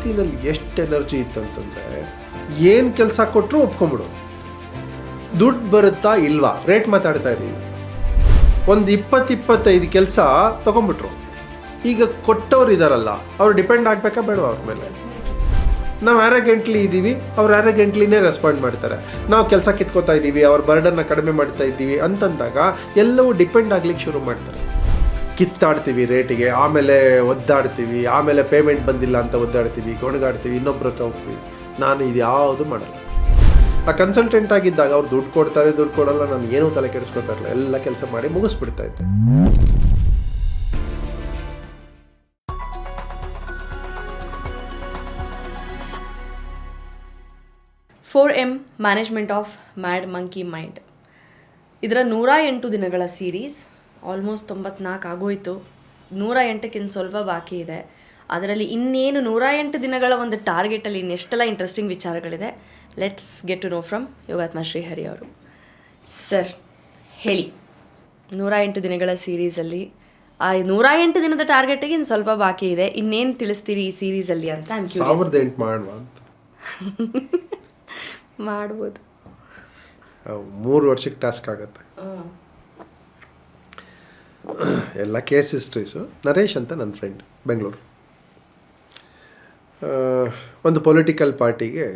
ವ್ಯಕ್ತಿನಲ್ಲಿ ಎಷ್ಟು ಎನರ್ಜಿ ಇತ್ತಂತಂದರೆ ಏನು ಕೆಲಸ ಕೊಟ್ಟರು ಒಪ್ಕೊಂಬಿಡೋದು. ದುಡ್ಡು ಬರುತ್ತಾ ಇಲ್ವಾ ರೇಟ್ ಮಾತಾಡ್ತಾ ಇರಲಿಲ್ಲ. ಒಂದು 20-25 ಕೆಲಸ ತೊಗೊಂಬಿಟ್ರು. ಈಗ ಕೊಟ್ಟವ್ರು ಇದ್ದಾರಲ್ಲ ಅವ್ರು ಡಿಪೆಂಡ್ ಆಗಬೇಕಾ ಬೇಡವಾ ಅವ್ರ ಮೇಲೆ? ನಾವು ಆ್ಯರಗೆಂಟ್ಲಿ ಇದ್ದೀವಿ, ಅವ್ರು ಆ್ಯರಗೆಂಟ್ಲಿನೇ ರೆಸ್ಪಾಂಡ್ ಮಾಡ್ತಾರೆ. ನಾವು ಕೆಲಸ ಕಿತ್ಕೋತಾ ಇದ್ದೀವಿ, ಅವ್ರ ಬರ್ಡನ್ನ ಕಡಿಮೆ ಮಾಡ್ತಾ ಇದ್ದೀವಿ ಅಂತಂದಾಗ ಎಲ್ಲವೂ ಡಿಪೆಂಡ್ ಆಗ್ಲಿಕ್ಕೆ ಶುರು ಮಾಡ್ತಾರೆ. ಕಿತ್ತಾಡ್ತೀವಿ ರೇಟಿಗೆ, ಆಮೇಲೆ ಒದ್ದಾಡ್ತೀವಿ, ಆಮೇಲೆ ಪೇಮೆಂಟ್ ಬಂದಿಲ್ಲ ಅಂತ ಒದ್ದಾಡ್ತೀವಿ, ಗೊಣಗಾಡ್ತೀವಿ, ಇನ್ನೊಬ್ಬರ ಹತ್ರ ಹೋಗ್ತೀವಿ. ನಾನು ಇದು ಯಾವುದು ಮಾಡಲ್ಲ. ಆ ಕನ್ಸಲ್ಟೆಂಟ್ ಆಗಿದ್ದಾಗ ಅವ್ರು ದುಡ್ಡು ಕೊಡ್ತಾರೆ, ದುಡ್ಡು ಕೊಡಲ್ಲ, ನಾನು ಏನೂ ತಲೆ ಕೆಡಿಸ್ಕೊತಾ ಇರಲಿಲ್ಲ. ಎಲ್ಲ ಕೆಲಸ ಮಾಡಿ ಮುಗಿಸ್ಬಿಡ್ತಾ ಇದ್ದೆ. "4M management of mad monkey mind" ಇದರ 108 ದಿನಗಳ ಸೀರೀಸ್ ಆಲ್ಮೋಸ್ಟ್ 94 ಆಗೋಯ್ತು. 108ಕ್ಕಿಂತ ಸ್ವಲ್ಪ ಬಾಕಿ ಇದೆ. ಅದರಲ್ಲಿ ಇನ್ನೇನು 108 ದಿನಗಳ ಒಂದು ಟಾರ್ಗೆಟಲ್ಲಿ ಇನ್ನೆಷ್ಟೆಲ್ಲ ಇಂಟ್ರೆಸ್ಟಿಂಗ್ ವಿಚಾರಗಳಿದೆ. Let's get to know from Yogatma Shrihari ಅವರು. ಸರ್ ಹೇಳಿ, 108 ದಿನಗಳ ಸೀರೀಸಲ್ಲಿ ಆ 108 ದಿನದ ಟಾರ್ಗೆಟಿಗೆ ಇನ್ನು ಸ್ವಲ್ಪ ಬಾಕಿ ಇದೆ, ಇನ್ನೇನು ತಿಳಿಸ್ತೀರಿ ಈ ಸೀರೀಸಲ್ಲಿ ಅಂತ? 1800 ಮಾಡುವ ಅಂತ ಮಾಡ್ಬೋದು. 3 ವರ್ಷಕ್ಕೆ ಟಾಸ್ಕ್ ಆಗುತ್ತೆ. ಎಲ್ಲ ಕೇಸ್ ಹಿಸ್ಟ್ರೀಸು. ನರೇಶ್ ಅಂತ ನನ್ನ ಫ್ರೆಂಡ್, ಬೆಂಗಳೂರು. ಒಂದು ಪೊಲಿಟಿಕಲ್ ಪಾರ್ಟಿಗೆ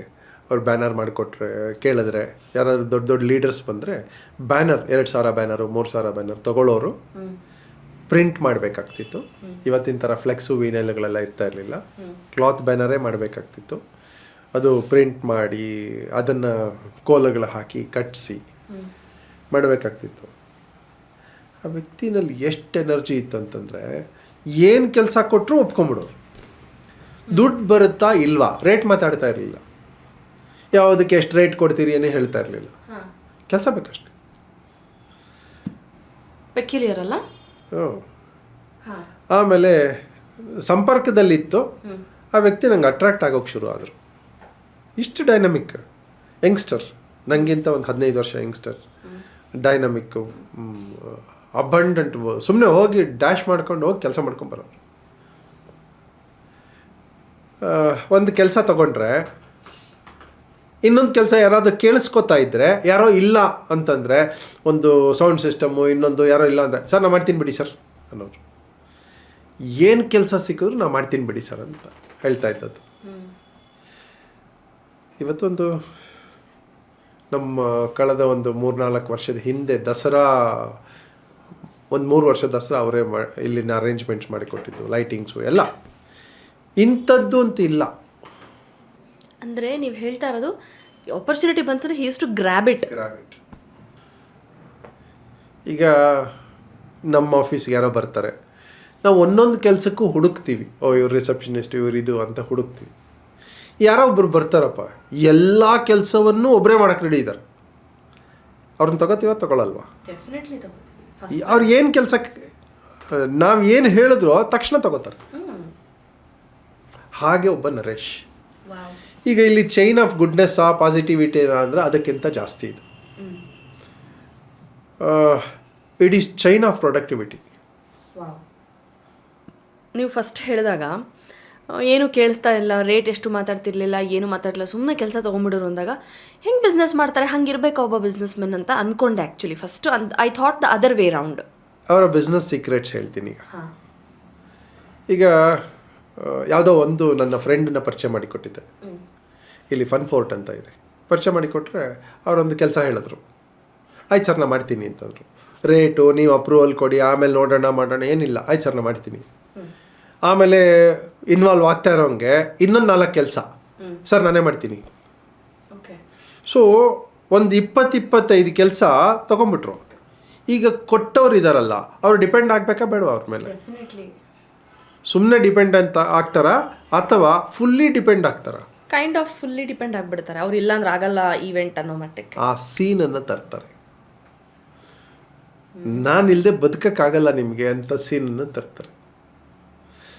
ಅವ್ರು ಬ್ಯಾನರ್ ಮಾಡಿಕೊಟ್ರೆ, ಕೇಳಿದ್ರೆ ಯಾರಾದ್ರು ದೊಡ್ಡ ದೊಡ್ಡ ಲೀಡರ್ಸ್ ಬಂದರೆ ಬ್ಯಾನರ್ 2000 ಬ್ಯಾನರು 3000 ಬ್ಯಾನರ್ ತೊಗೊಳ್ಳೋರು ಪ್ರಿಂಟ್ ಮಾಡಬೇಕಾಗ್ತಿತ್ತು. ಇವತ್ತಿನ ಥರ ಫ್ಲೆಕ್ಸು ವಿನೈಲ್ಗಳೆಲ್ಲ ಇರ್ತಾ ಇರಲಿಲ್ಲ. ಕ್ಲಾತ್ ಬ್ಯಾನರೇ ಮಾಡಬೇಕಾಗ್ತಿತ್ತು. ಅದು ಪ್ರಿಂಟ್ ಮಾಡಿ ಅದನ್ನು ಕೋಲುಗಳು ಹಾಕಿ ಕಟ್ಟಿಸಿ ಮಾಡಬೇಕಾಗ್ತಿತ್ತು. ಆ ವ್ಯಕ್ತಿನಲ್ಲಿ ಎಷ್ಟು ಎನರ್ಜಿ ಇತ್ತಂತಂದರೆ ಏನು ಕೆಲಸ ಕೊಟ್ಟರು ಒಪ್ಕೊಂಬಿಡೋರು. ದುಡ್ಡು ಬರುತ್ತಾ ಇಲ್ವಾ ರೇಟ್ ಮಾತಾಡ್ತಾ ಇರಲಿಲ್ಲ. ಯಾವುದಕ್ಕೆ ಎಷ್ಟು ರೇಟ್ ಕೊಡ್ತೀರಿ ಅನ್ನೇ ಹೇಳ್ತಾ ಇರಲಿಲ್ಲ. ಕೆಲಸ ಬೇಕಷ್ಟೆ. ಪೆಕ್ಯುಲಿಯರ್ ಅಲ್ಲ. ಆಮೇಲೆ ಸಂಪರ್ಕದಲ್ಲಿತ್ತು ಆ ವ್ಯಕ್ತಿ ನಂಗೆ ಅಟ್ರಾಕ್ಟ್ ಆಗೋಕ್ಕೆ ಶುರು ಆದರು. ಇಷ್ಟು ಡೈನಮಿಕ್ ಯಂಗ್ಸ್ಟರ್, ನನಗಿಂತ ಒಂದು 15 ವರ್ಷ ಯಂಗ್ಸ್ಟರ್, ಡೈನಮಿಕ್ಕು, ಅಬಂಡೆಂಟ್, ಸುಮ್ಮನೆ ಹೋಗಿ ಡ್ಯಾಶ್ ಮಾಡ್ಕೊಂಡು ಹೋಗಿ ಕೆಲಸ ಮಾಡ್ಕೊಂಬರೋರು. ಒಂದು ಕೆಲಸ ತಗೊಂಡ್ರೆ ಇನ್ನೊಂದು ಕೆಲಸ ಯಾರಾದರೂ ಕೇಳಿಸ್ಕೊತಾ ಇದ್ದರೆ, ಯಾರೋ ಇಲ್ಲ ಅಂತಂದರೆ, ಒಂದು ಸೌಂಡ್ ಸಿಸ್ಟಮ್ಮು ಇನ್ನೊಂದು ಯಾರೋ ಇಲ್ಲ ಅಂದರೆ, ಸರ್ ನಾ ಮಾಡ್ತೀನಿ ಬಿಡಿ ಸರ್ ಅನ್ನೋರು. ಏನು ಕೆಲಸ ಸಿಕ್ಕಿದ್ರು ನಾ ಮಾಡ್ತೀನಿ ಬಿಡಿ ಸರ್ ಅಂತ ಹೇಳ್ತಾ ಇದ್ದದ್ದು. ಇವತ್ತೊಂದು ನಮ್ಮ ಕಳೆದ ಒಂದು 3-4 ವರ್ಷದ ಹಿಂದೆ ದಸರಾ, ಒಂದು 3 ವರ್ಷ ದಸರಾ ಅವರೇ ಇಲ್ಲಿನ ಅರೇಂಜ್ಮೆಂಟ್ಸ್ ಮಾಡಿಕೊಟ್ಟಿದ್ದು, ಲೈಟಿಂಗ್ಸು ಎಲ್ಲ. ಇಂಥದ್ದು ಅಂತ ಇಲ್ಲ. ಅಂದರೆ ನೀವು ಹೇಳ್ತಾ ಇರೋದು ಆಪರ್ಚುನಿಟಿ ಬಂತು, he use to grab it. ಈಗ ನಮ್ಮ ಆಫೀಸ್ಗೆ ಯಾರೋ ಬರ್ತಾರೆ, ನಾವು ಒಂದೊಂದು ಕೆಲಸಕ್ಕೂ ಹುಡುಕ್ತೀವಿ. ಇವ್ರು ರಿಸೆಪ್ಷನಿಸ್ಟ್, ಇವ್ರು ಇದು ಅಂತ ಹುಡುಕ್ತೀವಿ. ಯಾರೋ ಒಬ್ರು ಬರ್ತಾರಪ್ಪ, ಎಲ್ಲ ಕೆಲಸವನ್ನು ಒಬ್ಬರೇ ಮಾಡೋಕ್ಕೆ ರೆಡಿ ಇದ್ದಾರೆ. ಅವ್ರನ್ನ ತಗೋತೀವ ತಗೊಳ್ಳಲ್ವಾ? ಅವ್ರು ಏನು ಕೆಲಸ ನಾವು ಏನು ಹೇಳಿದ್ರೋ ತಕ್ಷಣ ತಗೋತಾರೆ. ಹಾಗೆ ಒಬ್ಬ ನರೇಶ್. ಈಗ ಇಲ್ಲಿ ಚೈನ್ ಆಫ್ ಗುಡ್ನೆಸ್ಸಾ ಪಾಸಿಟಿವಿಟಿ ಅಂದರೆ ಅದಕ್ಕಿಂತ ಜಾಸ್ತಿ ಇದೆ. It is chain of productivity. ನೀವು ಫಸ್ಟ್ ಹೇಳಿದಾಗ ಏನು ಕೇಳಿಸ್ತಾ ಇಲ್ಲ, ರೇಟ್ ಎಷ್ಟು ಮಾತಾಡ್ತಿರ್ಲಿಲ್ಲ, ಏನು ಮಾತಾಡಲಿಲ್ಲ, ಸುಮ್ಮನೆ ಕೆಲಸ ತೊಗೊಂಡ್ಬಿಡೋರು ಅಂದಾಗ ಹೆಂಗೆ ಬಿಸ್ನೆಸ್ ಮಾಡ್ತಾರೆ, ಹಂಗಿರ್ಬೇಕು ಒಬ್ಬ ಬಿಸ್ನೆಸ್ ಮೆನ್ ಅಂತ ಅಂದ್ಕೊಂಡೆ. Actually first I thought the other way round. ಅವರ ಬಿಸ್ನೆಸ್ ಸೀಕ್ರೆಟ್ಸ್ ಹೇಳ್ತೀನಿ. ಈಗ ಯಾವುದೋ ಒಂದು ನನ್ನ ಫ್ರೆಂಡನ್ನ ಪರಿಚಯ ಮಾಡಿಕೊಟ್ಟಿದ್ದೆ. ಇಲ್ಲಿ ಫನ್ ಫೋರ್ಟ್ ಅಂತ ಇದೆ. ಪರಿಚಯ ಮಾಡಿಕೊಟ್ರೆ ಅವರೊಂದು ಕೆಲಸ ಹೇಳಿದ್ರು. ಆಯ್ತು ಸರ್ ನಾ ಮಾಡ್ತೀನಿ ಅಂತಂದರು. ರೇಟು ನೀವು ಅಪ್ರೂವಲ್ ಕೊಡಿ, ಆಮೇಲೆ ನೋಡೋಣ ಮಾಡೋಣ, ಏನಿಲ್ಲ, ಆಯ್ತು ಸರ್ ನಾ ಮಾಡ್ತೀನಿ. ಆಮೇಲೆ ಇನ್ವಾಲ್ವ್ ಆಗ್ತಾ ಇರೋಂಗೆ ಇನ್ನೊಂದು 4 ಕೆಲಸ, ಸರ್ ನಾನೇ ಮಾಡ್ತೀನಿ. ಸೊ ಒಂದು 20-25 ಕೆಲಸ ತೊಗೊಂಬಿಟ್ರು. ಈಗ ಕೊಟ್ಟವ್ರು ಇದ್ದಾರಲ್ಲ ಅವ್ರು ಡಿಪೆಂಡ್ ಆಗಬೇಕಾ ಬೇಡವಾ ಅವ್ರ ಮೇಲೆ? ಸುಮ್ಮನೆ ಡಿಪೆಂಡ್ ಅಂತ ಆಗ್ತಾರಾ ಅಥವಾ ಫುಲ್ಲಿ ಡಿಪೆಂಡ್ ಆಗ್ತಾರಾ? ಕೈಂಡ್ ಆಫ್ ಫುಲ್ಲಿ ಡಿಪೆಂಡ್ ಆಗಿಬಿಡ್ತಾರೆ. ಅವ್ರು ಇಲ್ಲಾಂದ್ರೆ ಆಗಲ್ಲ ಈವೆಂಟ್ ಅನ್ನೋ ಮಟ್ಟಕ್ಕೆ ಆ ಸೀನನ್ನು ತರ್ತಾರೆ. ನಾನಿಲ್ಲದೆ ಬದುಕಕ್ಕಾಗಲ್ಲ ನಿಮಗೆ ಅಂತ ಸೀನನ್ನು ತರ್ತಾರೆ.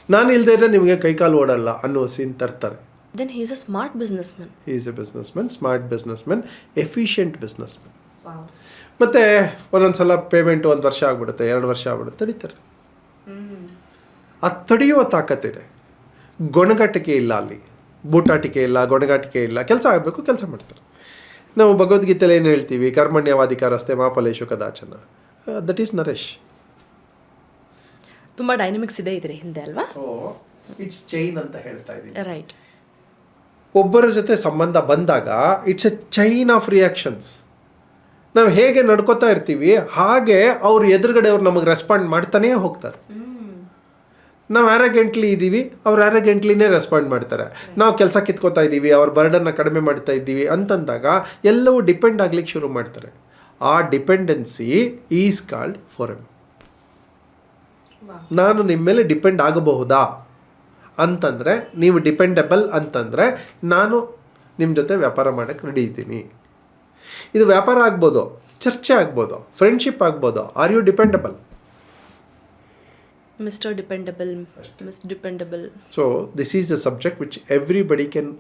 ನಾನು ಇಲ್ಲದೆ ಇದ್ರೆ ನಿಮಗೆ ಕೈಕಾಲು ಓಡಲ್ಲ ಅನ್ನೋ ಸೀನ್ ತರ್ತಾರೆ. Then he is a smart businessman. He is a businessman, smart businessman, efficient businessman. ಮತ್ತು ಒಂದೊಂದು ಸಲ ಪೇಮೆಂಟ್ 1 ವರ್ಷ ಆಗ್ಬಿಡುತ್ತೆ, 2 ವರ್ಷ ಆಗ್ಬಿಡುತ್ತೆ, ತಡೀತಾರೆ. ಅದು ತಡೆಯುವ ತಾಕತ್ತಿದೆ, ಗೊಣಗಟ್ಟಿಕೆ ಇಲ್ಲ ಅಲ್ಲಿ. ಬೂಟಾಟಿಕೆ ಇಲ್ಲ, ಗೊಣಗಾಟಿಕೆ ಇಲ್ಲ, ಕೆಲಸ ಆಗಬೇಕು, ಕೆಲಸ ಮಾಡ್ತಾರೆ. ನಾವು ಭಗವದ್ಗೀತೆಯಲ್ಲಿ ಏನು ಹೇಳ್ತೀವಿ? ಕರ್ಮಣ್ಯವಾಧಿಕಾರಸ್ತೆ ಮಾ ಫಲೇಷು ಕದಾಚನ. That is Naresh. ತುಂಬ ಡೈನಮಿಕ್ಸ್ ಇದೆ ಇದ್ರ ಹಿಂದೆ ಅಲ್ವಾ? ಸೊ ಇಟ್ಸ್ ಚೈನ್ ಅಂತ ಹೇಳ್ತಾ ಇದ್ದೀವಿ. ರೈಟ್. ಒಬ್ಬರ ಜೊತೆ ಸಂಬಂಧ ಬಂದಾಗ it's A chain of reactions. ನಾವು ಹೇಗೆ ನಡ್ಕೋತಾ ಇರ್ತೀವಿ ಹಾಗೆ ಅವ್ರು ಎದುರುಗಡೆ ಅವ್ರು ನಮಗೆ ರೆಸ್ಪಾಂಡ್ ಮಾಡ್ತಾನೇ ಹೋಗ್ತಾರೆ. ನಾವು ಆ್ಯರಗೆಂಟ್ಲಿ ಇದ್ದೀವಿ, ಅವ್ರು ಆ್ಯರಗೆಂಟ್ಲಿನೇ ರೆಸ್ಪಾಂಡ್ ಮಾಡ್ತಾರೆ. ನಾವು ಕೆಲಸ ಕಿತ್ಕೋತಾ ಇದ್ದೀವಿ, ಅವ್ರ ಬರ್ಡನ್ನ ಕಡಿಮೆ ಮಾಡ್ತಾ ಇದ್ದೀವಿ ಅಂತಂದಾಗ ಎಲ್ಲವೂ ಡಿಪೆಂಡ್ ಆಗ್ಲಿಕ್ಕೆ ಶುರು ಮಾಡ್ತಾರೆ. ಆ ಡಿಪೆಂಡೆನ್ಸಿ ಈಸ್ ಕಾಲ್ಡ್ ಫೋರಮ್. ನಾನು ನಿಮ್ಮ ಮೇಲೆ ಡಿಪೆಂಡ್ ಆಗಬಹುದಾ ಅಂತಂದರೆ, ನೀವು ಡಿಪೆಂಡಬಲ್ ಅಂತಂದರೆ ನಾನು ನಿಮ್ಮ ಜೊತೆ ವ್ಯಾಪಾರ ಮಾಡೋಕ್ಕೆ ರೆಡಿ ಇದ್ದೀನಿ. ಇದು ವ್ಯಾಪಾರ ಆಗ್ಬೋದು, ಚರ್ಚೆ ಆಗ್ಬೋದು, ಫ್ರೆಂಡ್ಶಿಪ್ ಆಗ್ಬೋದು. Are you dependable? Mister dependable, miss dependable. So this is a subject which everybody can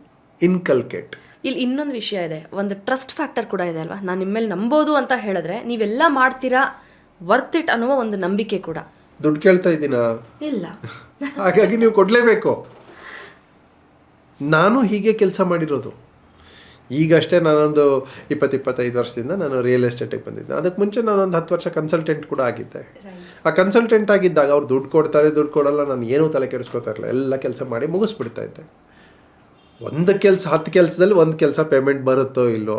inculcate. ಇಲ್ಲಿ ಇನ್ನೊಂದು ವಿಷಯ ಇದೆ, ಒಂದು ಟ್ರಸ್ಟ್ ಫ್ಯಾಕ್ಟರ್ ಕೂಡ ಇದೆ ಅಲ್ವಾ? ನಾನು ನಿಮ್ಮ ಮೇಲೆ ನಂಬೋದು ಅಂತ ಹೇಳಿದ್ರೆ ನೀವೆಲ್ಲ ಮಾಡ್ತೀರಾ, ವರ್ತ್ ಇಟ್ ಅನ್ನುವ ಒಂದು ನಂಬಿಕೆ ಕೂಡ. ದುಡ್ಡು ಕೇಳ್ತಾ ಇದ್ದೀನಾ? ಇಲ್ಲ. ಹಾಗಾಗಿ ನೀವು ಕೊಡಲೇಬೇಕು. ನಾನು ಹೀಗೆ ಕೆಲಸ ಮಾಡಿರೋದು. ಈಗಷ್ಟೇ ನಾನೊಂದು 20-25 ವರ್ಷದಿಂದ ನಾನು ರಿಯಲ್ ಎಸ್ಟೇಟಿಗೆ ಬಂದಿದ್ದೆ. ಅದಕ್ಕೆ ಮುಂಚೆ ನಾನೊಂದು 10 ವರ್ಷ ಕನ್ಸಲ್ಟೆಂಟ್ ಕೂಡ ಆಗಿದ್ದೆ. ಆ ಕನ್ಸಲ್ಟೆಂಟ್ ಆಗಿದ್ದಾಗ ಅವ್ರು ದುಡ್ಡು ಕೊಡ್ತಾರೆ, ದುಡ್ಡು ಕೊಡಲ್ಲ, ನಾನು ಏನೂ ತಲೆ ಕೆಡಿಸ್ಕೊತಾ ಇರಲಿಲ್ಲ. ಎಲ್ಲ ಕೆಲಸ ಮಾಡಿ ಮುಗಿಸ್ಬಿಡ್ತಾ ಇದ್ದೆ. ಒಂದು ಕೆಲಸ 10 ಕೆಲಸದಲ್ಲಿ ಒಂದು ಕೆಲಸ ಪೇಮೆಂಟ್ ಬರುತ್ತೋ ಇಲ್ಲೋ.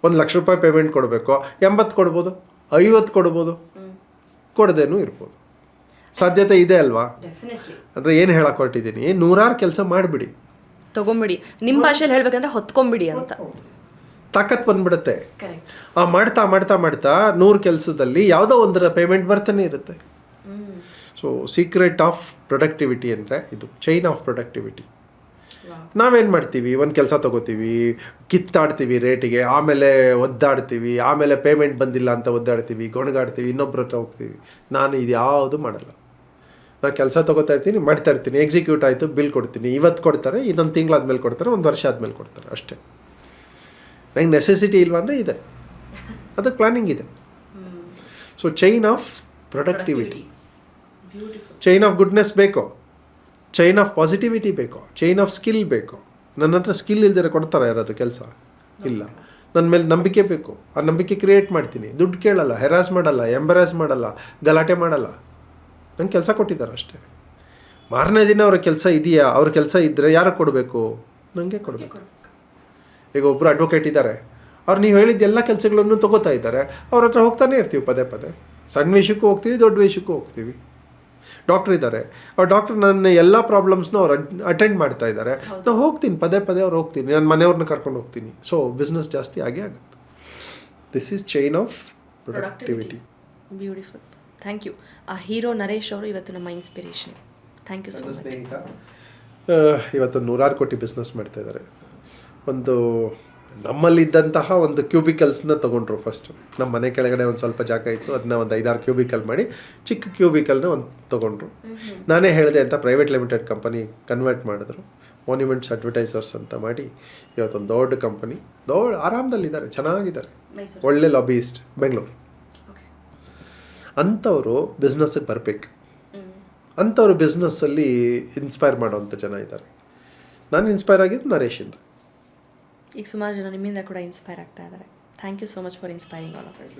1 ಲಕ್ಷ ರೂಪಾಯಿ ಪೇಮೆಂಟ್ ಕೊಡಬೇಕು, 80 ಕೊಡ್ಬೋದು, 50 ಕೊಡ್ಬೋದು, ಕೊಡದೇನೂ ಇರ್ಬೋದು. ಸಾಧ್ಯತೆ ಇದೆ ಅಲ್ವಾ? ಅಂದರೆ ಏನು ಹೇಳಕ್ಕೆ ಹೊರಟಿದ್ದೀನಿ, 100 ಕೆಲಸ ಮಾಡಿಬಿಡಿ, ತಗೊಂಬಿಡಿ. ನಿಮ್ಮ ಭಾಷೆಯಲ್ಲಿ ಹೇಳ್ಬೇಕಂದ್ರೆ ಹೊತ್ಕೊಂಬಿಡಿ ಅಂತ. ತಾಕತ್ ಬಂದ್ಬಿಡುತ್ತೆ. ಆ ಮಾಡ್ತಾ ಮಾಡ್ತಾ ಮಾಡ್ತಾ 100 ಕೆಲಸದಲ್ಲಿ ಯಾವುದೋ ಒಂದರ ಪೇಮೆಂಟ್ ಬರ್ತಾನೆ ಇರುತ್ತೆ. ಸೊ ಸೀಕ್ರೆಟ್ ಆಫ್ ಪ್ರೊಡಕ್ಟಿವಿಟಿ ಅಂದರೆ ಇದು, ಚೈನ್ ಆಫ್ ಪ್ರೊಡಕ್ಟಿವಿಟಿ. ನಾವೇನು ಮಾಡ್ತೀವಿ? ಒಂದು ಕೆಲಸ ತೊಗೋತೀವಿ, ಕಿತ್ತಾಡ್ತೀವಿ ರೇಟಿಗೆ, ಆಮೇಲೆ ಒದ್ದಾಡ್ತೀವಿ, ಆಮೇಲೆ ಪೇಮೆಂಟ್ ಬಂದಿಲ್ಲ ಅಂತ ಒದ್ದಾಡ್ತೀವಿ, ಗೊಣಗಾಡ್ತೀವಿ, ಇನ್ನೊಬ್ಬರ ಹತ್ರ ಹೋಗ್ತೀವಿ. ನಾನು ಇದು ಯಾವುದು ಮಾಡಲ್ಲ. ನಾನು ಕೆಲಸ ತೊಗೋತಾ ಇರ್ತೀನಿ, ಮಾಡ್ತಾ ಇರ್ತೀನಿ, ಎಕ್ಸಿಕ್ಯೂಟ್ ಆಯಿತು, ಬಿಲ್ ಕೊಡ್ತೀನಿ. ಇವತ್ತು ಕೊಡ್ತಾರೆ, ಇನ್ನೊಂದು ತಿಂಗಳಾದ್ಮೇಲೆ ಕೊಡ್ತಾರೆ, 1 ವರ್ಷ ಆದಮೇಲೆ ಕೊಡ್ತಾರೆ, ಅಷ್ಟೇ. ನಂಗೆ ನೆಸೆಸಿಟಿ ಇಲ್ವಾ ಅಂದರೆ ಇದೆ, ಅದಕ್ಕೆ ಪ್ಲಾನಿಂಗ್ ಇದೆ. So chain of productivity, chain of goodness ಬೇಕು, ಚೈನ್ ಆಫ್ ಪಾಸಿಟಿವಿಟಿ ಬೇಕು, ಚೈನ್ ಆಫ್ ಸ್ಕಿಲ್ ಬೇಕು. ನನ್ನ ಹತ್ರ ಸ್ಕಿಲ್ ಇಲ್ದಿರ ಕೊಡ್ತಾರೆ ಯಾರಾದ್ರು ಕೆಲಸ? ಇಲ್ಲ. ನನ್ನ ಮೇಲೆ ನಂಬಿಕೆ ಬೇಕು, ಆ ನಂಬಿಕೆ ಕ್ರಿಯೇಟ್ ಮಾಡ್ತೀನಿ. ದುಡ್ಡು ಕೇಳಲ್ಲ, ಹೆರಾಸ್ ಮಾಡಲ್ಲ, ಎಂಬರಾಸ್ ಮಾಡಲ್ಲ, ಗಲಾಟೆ ಮಾಡಲ್ಲ. ನಂಗೆ ಕೆಲಸ ಕೊಟ್ಟಿದ್ದಾರೆ ಅಷ್ಟೇ. ಮಾರನೇ ದಿನ ಅವ್ರ ಕೆಲಸ ಇದೆಯಾ? ಅವ್ರ ಕೆಲಸ ಇದ್ದರೆ ಯಾರು ಕೊಡಬೇಕು? ನನಗೆ ಕೊಡಬೇಕು. ಈಗ ಒಬ್ಬರು ಅಡ್ವೊಕೇಟ್ ಇದ್ದಾರೆ, ಅವ್ರು ನೀವು ಹೇಳಿದ ಎಲ್ಲ ಕೆಲಸಗಳನ್ನು ತೊಗೋತಾ ಇದ್ದಾರೆ, ಅವ್ರ ಹತ್ರ ಹೋಗ್ತಾನೆ ಇರ್ತೀವಿ ಪದೇ ಪದೇ. ಸಣ್ಣ ವಿಷಯಕ್ಕೂ ಹೋಗ್ತೀವಿ, ದೊಡ್ಡ ವಿಷಯಕ್ಕೂ ಹೋಗ್ತೀವಿ. ಡಾಕ್ಟ್ರ್ ಇದ್ದಾರೆ, ಅವ್ರ ಡಾಕ್ಟ್ರ್ ನನ್ನ ಎಲ್ಲ ಪ್ರಾಬ್ಲಮ್ಸ್ನೂ ಅವ್ರು ಅಟೆಂಡ್ ಮಾಡ್ತಾ ಇದ್ದಾರೆ, ನಾನು ಹೋಗ್ತೀನಿ ಪದೇ ಪದೇ, ಅವ್ರು ಹೋಗ್ತೀನಿ, ನನ್ನ ಮನೆಯವ್ರನ್ನ ಕರ್ಕೊಂಡು ಹೋಗ್ತೀನಿ. ಸೊ ಬಿಸ್ನೆಸ್ ಜಾಸ್ತಿ ಆಗೇ ಆಗುತ್ತೆ. This is chain of productivity. Beautiful. Thank you. ಆ ಹೀರೋ ನರೇಶ್ ಅವರು ಇವತ್ತು ನಮ್ಮ inspiration. Thank you so much. ಇವತ್ತು 100 ಕೋಟಿ ಬಿಸ್ನೆಸ್ ಮಾಡ್ತಾ ಇದ್ದಾರೆ. ಒಂದು ನಮ್ಮಲ್ಲಿದ್ದಂತಹ ಒಂದು ಕ್ಯೂಬಿಕಲ್ಸ್ನ ತೊಗೊಂಡ್ರು. ಫಸ್ಟು ನಮ್ಮ ಮನೆ ಕೆಳಗಡೆ ಒಂದು ಸ್ವಲ್ಪ ಜಾಗ ಇತ್ತು, ಅದನ್ನ ಒಂದು 5-6 ಕ್ಯೂಬಿಕಲ್ ಮಾಡಿ ಚಿಕ್ಕ ಕ್ಯೂಬಿಕಲ್ನ ಒಂದು ತೊಗೊಂಡ್ರು. ನಾನೇ ಹೇಳಿದೆ ಅಂತ ಪ್ರೈವೇಟ್ ಲಿಮಿಟೆಡ್ ಕಂಪನಿ ಕನ್ವರ್ಟ್ ಮಾಡಿದ್ರು. ಮಾನ್ಯುಮೆಂಟ್ಸ್ ಅಡ್ವರ್ಟೈಸರ್ಸ್ ಅಂತ ಮಾಡಿ ಇವತ್ತೊಂದು ದೊಡ್ಡ ಕಂಪನಿ, ಆರಾಮದಲ್ಲಿದ್ದಾರೆ, ಚೆನ್ನಾಗಿದ್ದಾರೆ, ಒಳ್ಳೆ ಲಾಬಿಯಿಸ್ಟ್, ಬೆಂಗಳೂರು. ಅಂಥವರು ಬಿಸ್ನೆಸ್ಸಿಗೆ ಬರಬೇಕು. ಅಂಥವ್ರು ಬಿಸ್ನೆಸ್ಸಲ್ಲಿ ಇನ್ಸ್ಪೈರ್ ಮಾಡೋವಂಥ ಜನ ಇದ್ದಾರೆ. ನಾನು ಇನ್ಸ್ಪೈರ್ ಆಗಿದ್ದು ನರೇಶಿಂದ. ಈಗ ಸುಮಾರು ಜನ ನಿಮ್ಮಿಂದ ಕೂಡ ಇನ್ಸ್ಪೈರ್ ಆಗ್ತಾ ಇದ್ದಾರೆ. Thank you so much for inspiring all of us.